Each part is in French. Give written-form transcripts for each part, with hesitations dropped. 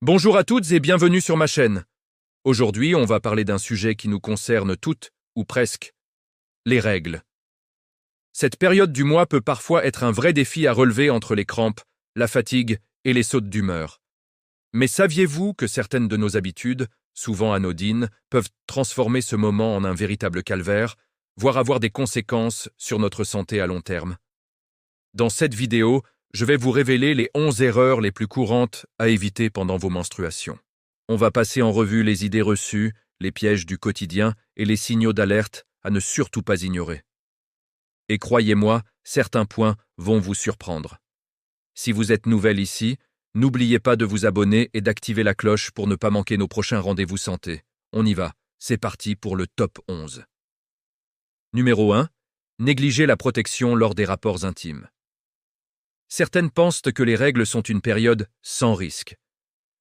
Bonjour à toutes et bienvenue sur ma chaîne. Aujourd'hui, on va parler d'un sujet qui nous concerne toutes, ou presque, les règles. Cette période du mois peut parfois être un vrai défi à relever entre les crampes, la fatigue et les sautes d'humeur. Mais saviez-vous que certaines de nos habitudes, souvent anodines, peuvent transformer ce moment en un véritable calvaire, voire avoir des conséquences sur notre santé à long terme? Dans cette vidéo, je vais vous révéler les 11 erreurs les plus courantes à éviter pendant vos menstruations. On va passer en revue les idées reçues, les pièges du quotidien et les signaux d'alerte à ne surtout pas ignorer. Et croyez-moi, certains points vont vous surprendre. Si vous êtes nouvelle ici, n'oubliez pas de vous abonner et d'activer la cloche pour ne pas manquer nos prochains rendez-vous santé. On y va, c'est parti pour le top 11. Numéro 1. Négliger la protection lors des rapports intimes. Certaines pensent que les règles sont une période sans risque.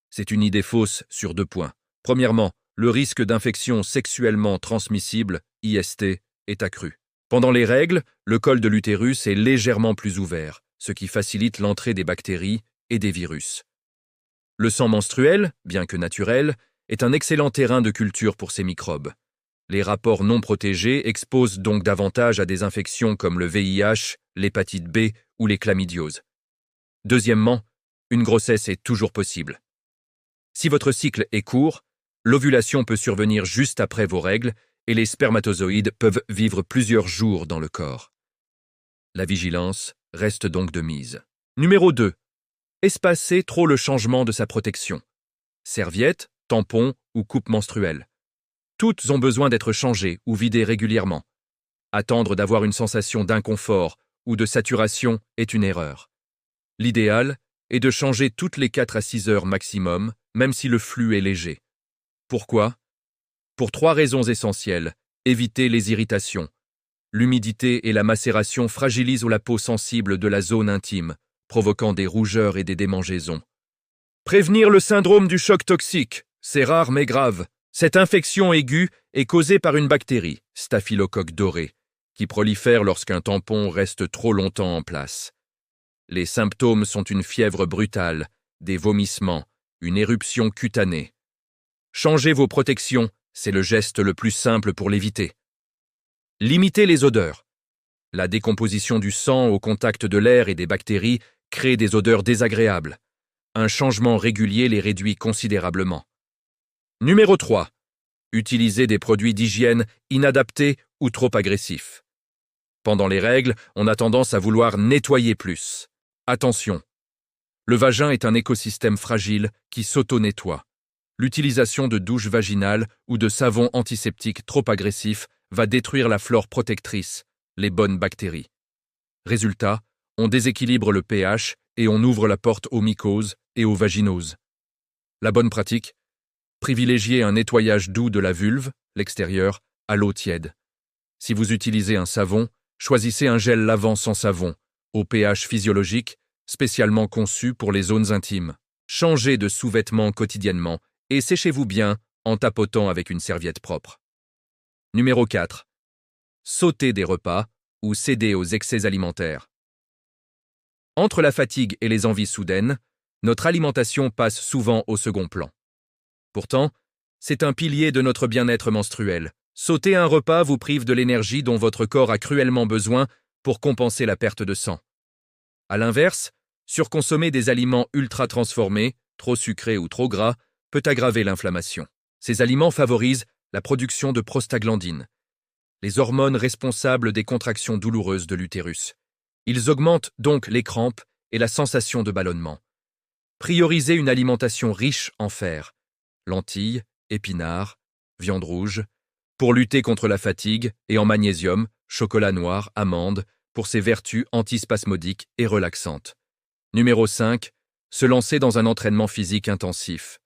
C'est une idée fausse sur 2 points. Premièrement, le risque d'infection sexuellement transmissible, IST, est accru. Pendant les règles, le col de l'utérus est légèrement plus ouvert, ce qui facilite l'entrée des bactéries et des virus. Le sang menstruel, bien que naturel, est un excellent terrain de culture pour ces microbes. Les rapports non protégés exposent donc davantage à des infections comme le VIH, l'hépatite B ou les chlamydioses. Deuxièmement, une grossesse est toujours possible. Si votre cycle est court, l'ovulation peut survenir juste après vos règles et les spermatozoïdes peuvent vivre plusieurs jours dans le corps. La vigilance reste donc de mise. Numéro 2. Espacer trop le changement de sa protection. Serviette, tampon ou coupe menstruelle. Toutes ont besoin d'être changées ou vidées régulièrement. Attendre d'avoir une sensation d'inconfort ou de saturation est une erreur. L'idéal est de changer toutes les 4 à 6 heures maximum, même si le flux est léger. Pourquoi? Pour 3 raisons essentielles. Éviter les irritations. L'humidité et la macération fragilisent la peau sensible de la zone intime, provoquant des rougeurs et des démangeaisons. Prévenir le syndrome du choc toxique. C'est rare mais grave. Cette infection aiguë est causée par une bactérie, Staphylocoque doré, qui prolifère lorsqu'un tampon reste trop longtemps en place. Les symptômes sont une fièvre brutale, des vomissements, une éruption cutanée. Changez vos protections, c'est le geste le plus simple pour l'éviter. Limitez les odeurs. La décomposition du sang au contact de l'air et des bactéries crée des odeurs désagréables. Un changement régulier les réduit considérablement. Numéro 3. Utilisez des produits d'hygiène inadaptés ou trop agressifs. Pendant les règles, on a tendance à vouloir nettoyer plus. Attention, le vagin est un écosystème fragile qui s'auto-nettoie. L'utilisation de douches vaginales ou de savons antiseptiques trop agressifs va détruire la flore protectrice, les bonnes bactéries. Résultat, on déséquilibre le pH et on ouvre la porte aux mycoses et aux vaginoses. La bonne pratique? Privilégiez un nettoyage doux de la vulve, l'extérieur, à l'eau tiède. Si vous utilisez un savon, choisissez un gel lavant sans savon, au pH physiologique, spécialement conçu pour les zones intimes. Changez de sous-vêtements quotidiennement et séchez-vous bien en tapotant avec une serviette propre. Numéro 4. Sauter des repas ou céder aux excès alimentaires. Entre la fatigue et les envies soudaines, notre alimentation passe souvent au second plan. Pourtant, c'est un pilier de notre bien-être menstruel. Sauter un repas vous prive de l'énergie dont votre corps a cruellement besoin pour compenser la perte de sang. À l'inverse, surconsommer des aliments ultra transformés, trop sucrés ou trop gras, peut aggraver l'inflammation. Ces aliments favorisent la production de prostaglandines, les hormones responsables des contractions douloureuses de l'utérus. Ils augmentent donc les crampes et la sensation de ballonnement. Priorisez une alimentation riche en fer, lentilles, épinards, viande rouge, pour lutter contre la fatigue, et en magnésium, chocolat noir, amandes, pour ses vertus antispasmodiques et relaxantes. Numéro 5. Se lancer dans un entraînement physique intensif.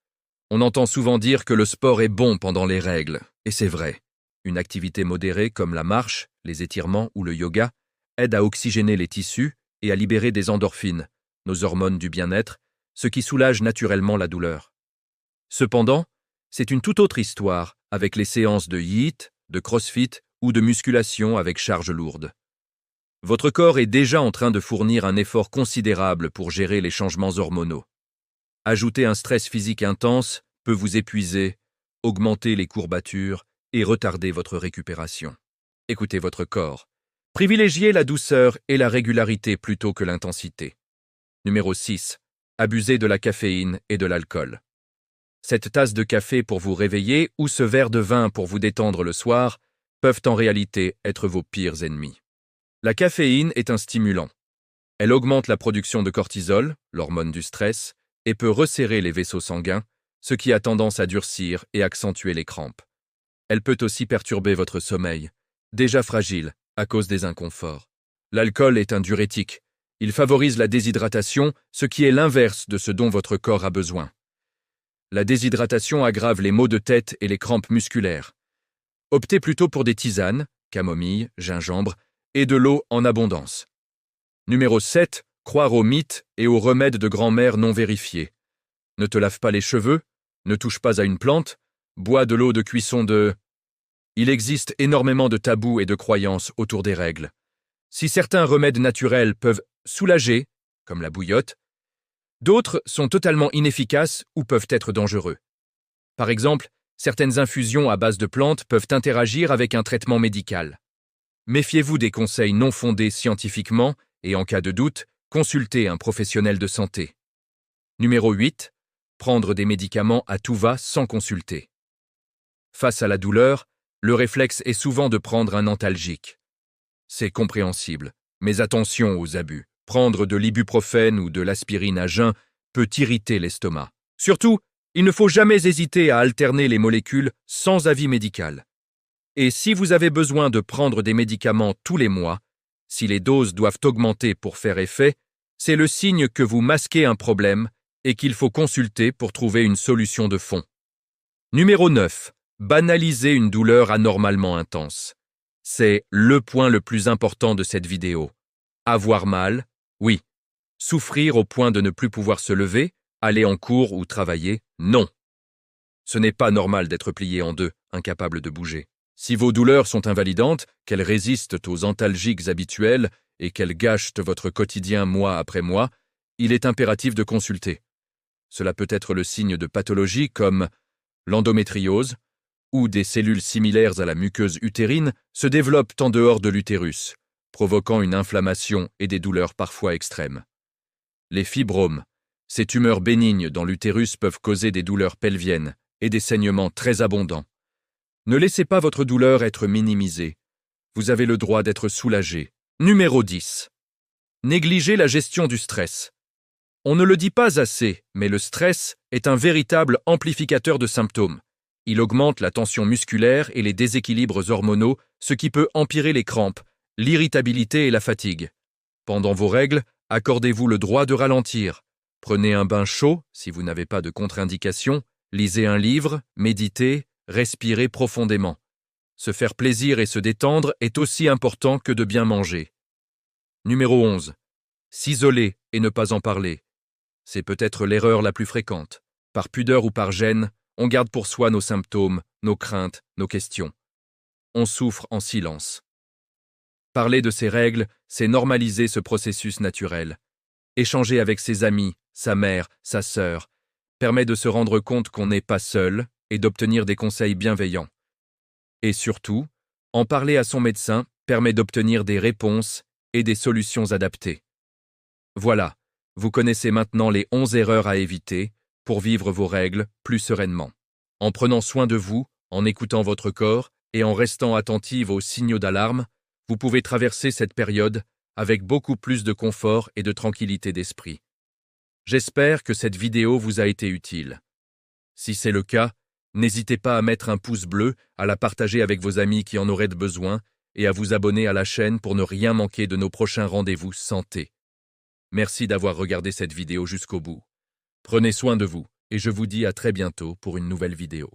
On entend souvent dire que le sport est bon pendant les règles, et c'est vrai. Une activité modérée comme la marche, les étirements ou le yoga aide à oxygéner les tissus et à libérer des endorphines, nos hormones du bien-être, ce qui soulage naturellement la douleur. Cependant, c'est une toute autre histoire avec les séances de HIIT, de CrossFit ou de musculation avec charge lourde. Votre corps est déjà en train de fournir un effort considérable pour gérer les changements hormonaux. Ajouter un stress physique intense peut vous épuiser, augmenter les courbatures et retarder votre récupération. Écoutez votre corps. Privilégiez la douceur et la régularité plutôt que l'intensité. Numéro 6. Abusez de la caféine et de l'alcool. Cette tasse de café pour vous réveiller ou ce verre de vin pour vous détendre le soir peuvent en réalité être vos pires ennemis. La caféine est un stimulant. Elle augmente la production de cortisol, l'hormone du stress, et peut resserrer les vaisseaux sanguins, ce qui a tendance à durcir et accentuer les crampes. Elle peut aussi perturber votre sommeil, déjà fragile à cause des inconforts. L'alcool est un diurétique. Il favorise la déshydratation, ce qui est l'inverse de ce dont votre corps a besoin. La déshydratation aggrave les maux de tête et les crampes musculaires. Optez plutôt pour des tisanes, camomille, gingembre, et de l'eau en abondance. Numéro 7. Croire aux mythes et aux remèdes de grand-mère non vérifiés. Ne te lave pas les cheveux, ne touche pas à une plante, bois de l'eau de cuisson de... Il existe énormément de tabous et de croyances autour des règles. Si certains remèdes naturels peuvent soulager, comme la bouillotte, d'autres sont totalement inefficaces ou peuvent être dangereux. Par exemple, certaines infusions à base de plantes peuvent interagir avec un traitement médical. Méfiez-vous des conseils non fondés scientifiquement et en cas de doute, consultez un professionnel de santé. Numéro 8. Prendre des médicaments à tout va sans consulter. Face à la douleur, le réflexe est souvent de prendre un antalgique. C'est compréhensible, mais attention aux abus. Prendre de l'ibuprofène ou de l'aspirine à jeun peut irriter l'estomac. Surtout, il ne faut jamais hésiter à alterner les molécules sans avis médical. Et si vous avez besoin de prendre des médicaments tous les mois, si les doses doivent augmenter pour faire effet, c'est le signe que vous masquez un problème et qu'il faut consulter pour trouver une solution de fond. Numéro 9. Banaliser une douleur anormalement intense. C'est le point le plus important de cette vidéo. Avoir mal, oui. Souffrir au point de ne plus pouvoir se lever, aller en cours ou travailler, non. Ce n'est pas normal d'être plié en deux, incapable de bouger. Si vos douleurs sont invalidantes, qu'elles résistent aux antalgiques habituels et qu'elles gâchent votre quotidien mois après mois, il est impératif de consulter. Cela peut être le signe de pathologies comme l'endométriose, où des cellules similaires à la muqueuse utérine se développent en dehors de l'utérus, provoquant une inflammation et des douleurs parfois extrêmes. Les fibromes, ces tumeurs bénignes dans l'utérus peuvent causer des douleurs pelviennes et des saignements très abondants. Ne laissez pas votre douleur être minimisée. Vous avez le droit d'être soulagé. Numéro 10. Négligez la gestion du stress. On ne le dit pas assez, mais le stress est un véritable amplificateur de symptômes. Il augmente la tension musculaire et les déséquilibres hormonaux, ce qui peut empirer les crampes, l'irritabilité et la fatigue. Pendant vos règles, accordez-vous le droit de ralentir. Prenez un bain chaud, si vous n'avez pas de contre-indication, lisez un livre, méditez, respirez profondément. Se faire plaisir et se détendre est aussi important que de bien manger. Numéro 11. S'isoler et ne pas en parler. C'est peut-être l'erreur la plus fréquente. Par pudeur ou par gêne, on garde pour soi nos symptômes, nos craintes, nos questions. On souffre en silence. Parler de ses règles, c'est normaliser ce processus naturel. Échanger avec ses amis, sa mère, sa sœur, permet de se rendre compte qu'on n'est pas seul et d'obtenir des conseils bienveillants. Et surtout, en parler à son médecin permet d'obtenir des réponses et des solutions adaptées. Voilà, vous connaissez maintenant les 11 erreurs à éviter pour vivre vos règles plus sereinement. En prenant soin de vous, en écoutant votre corps et en restant attentive aux signaux d'alarme, vous pouvez traverser cette période avec beaucoup plus de confort et de tranquillité d'esprit. J'espère que cette vidéo vous a été utile. Si c'est le cas, n'hésitez pas à mettre un pouce bleu, à la partager avec vos amis qui en auraient besoin et à vous abonner à la chaîne pour ne rien manquer de nos prochains rendez-vous santé. Merci d'avoir regardé cette vidéo jusqu'au bout. Prenez soin de vous et je vous dis à très bientôt pour une nouvelle vidéo.